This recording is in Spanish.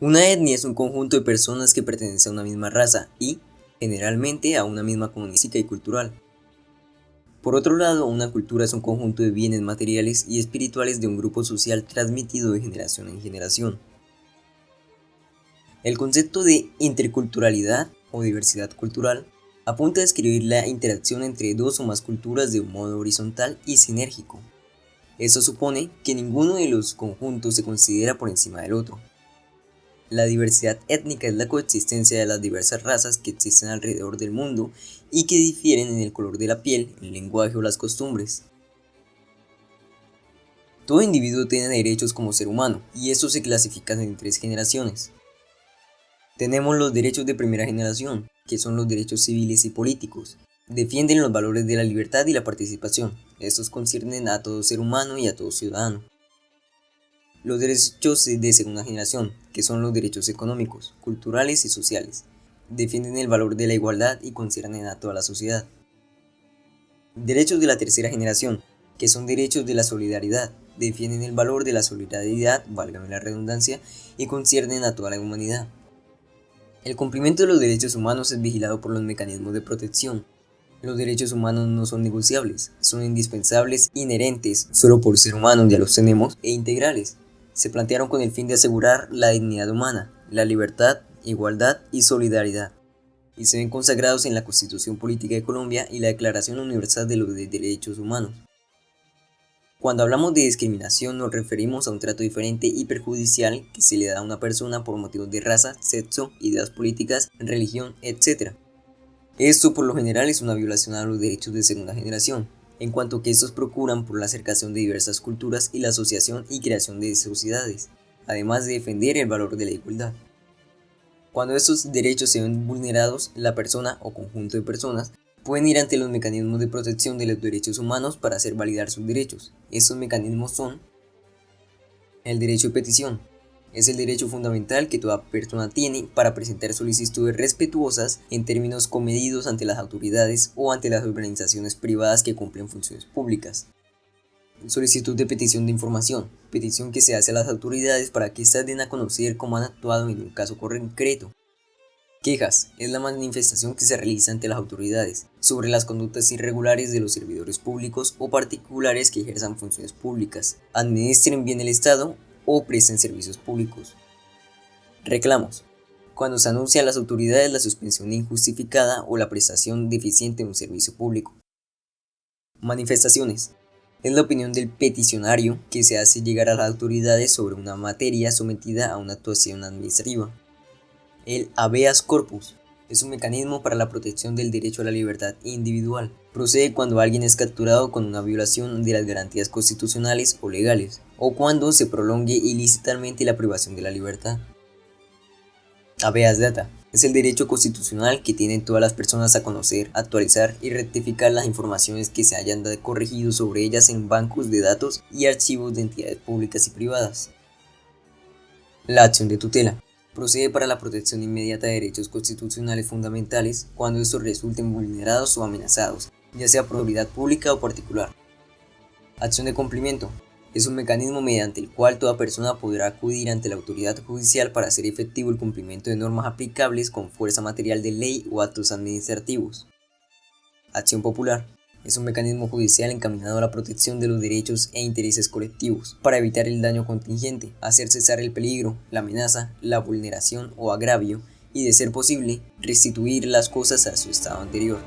Una etnia es un conjunto de personas que pertenecen a una misma raza y, generalmente, a una misma comunidad física y cultural. Por otro lado, una cultura es un conjunto de bienes materiales y espirituales de un grupo social transmitido de generación en generación. El concepto de interculturalidad o diversidad cultural apunta a describir la interacción entre dos o más culturas de un modo horizontal y sinérgico. Eso supone que ninguno de los conjuntos se considera por encima del otro. La diversidad étnica es la coexistencia de las diversas razas que existen alrededor del mundo y que difieren en el color de la piel, el lenguaje o las costumbres. Todo individuo tiene derechos como ser humano, y estos se clasifican en tres generaciones. Tenemos los derechos de primera generación, que son los derechos civiles y políticos. Defienden los valores de la libertad y la participación. Estos conciernen a todo ser humano y a todo ciudadano. Los derechos de segunda generación, que son los derechos económicos, culturales y sociales. Defienden el valor de la igualdad y conciernen a toda la sociedad. Derechos de la tercera generación, que son derechos de la solidaridad. Defienden el valor de la solidaridad, válgame la redundancia, y conciernen a toda la humanidad. El cumplimiento de los derechos humanos es vigilado por los mecanismos de protección. Los derechos humanos no son negociables, son indispensables, inherentes, solo por ser humanos ya los tenemos, e integrales. Se plantearon con el fin de asegurar la dignidad humana, la libertad, igualdad y solidaridad, y se ven consagrados en la Constitución Política de Colombia y la Declaración Universal de los Derechos Humanos. Cuando hablamos de discriminación nos referimos a un trato diferente y perjudicial que se le da a una persona por motivos de raza, sexo, ideas políticas, religión, etc. Esto por lo general es una violación a los derechos de segunda generación, en cuanto que estos procuran por la acercación de diversas culturas y la asociación y creación de sociedades, además de defender el valor de la igualdad. Cuando estos derechos se ven vulnerados, la persona o conjunto de personas pueden ir ante los mecanismos de protección de los derechos humanos para hacer validar sus derechos. Estos mecanismos son el derecho de petición. Es el derecho fundamental que toda persona tiene para presentar solicitudes respetuosas en términos comedidos ante las autoridades o ante las organizaciones privadas que cumplen funciones públicas. Solicitud de petición de información. Petición que se hace a las autoridades para que éstas den a conocer cómo han actuado en un caso concreto. Quejas es la manifestación que se realiza ante las autoridades sobre las conductas irregulares de los servidores públicos o particulares que ejerzan funciones públicas, administren bien el Estado o presten servicios públicos. Reclamos. Cuando se anuncia a las autoridades la suspensión injustificada o la prestación deficiente de un servicio público. Manifestaciones. Es la opinión del peticionario que se hace llegar a las autoridades sobre una materia sometida a una actuación administrativa. El habeas corpus es un mecanismo para la protección del derecho a la libertad individual. Procede cuando alguien es capturado con una violación de las garantías constitucionales o legales, o cuando se prolongue ilícitamente la privación de la libertad. Habeas data es el derecho constitucional que tienen todas las personas a conocer, actualizar y rectificar las informaciones que se hayan corregido sobre ellas en bancos de datos y archivos de entidades públicas y privadas. La acción de tutela procede para la protección inmediata de derechos constitucionales fundamentales cuando estos resulten vulnerados o amenazados, ya sea por autoridad pública o particular. Acción de cumplimiento es un mecanismo mediante el cual toda persona podrá acudir ante la autoridad judicial para hacer efectivo el cumplimiento de normas aplicables con fuerza material de ley o actos administrativos. Acción popular es un mecanismo judicial encaminado a la protección de los derechos e intereses colectivos, para evitar el daño contingente, hacer cesar el peligro, la amenaza, la vulneración o agravio, y de ser posible, restituir las cosas a su estado anterior.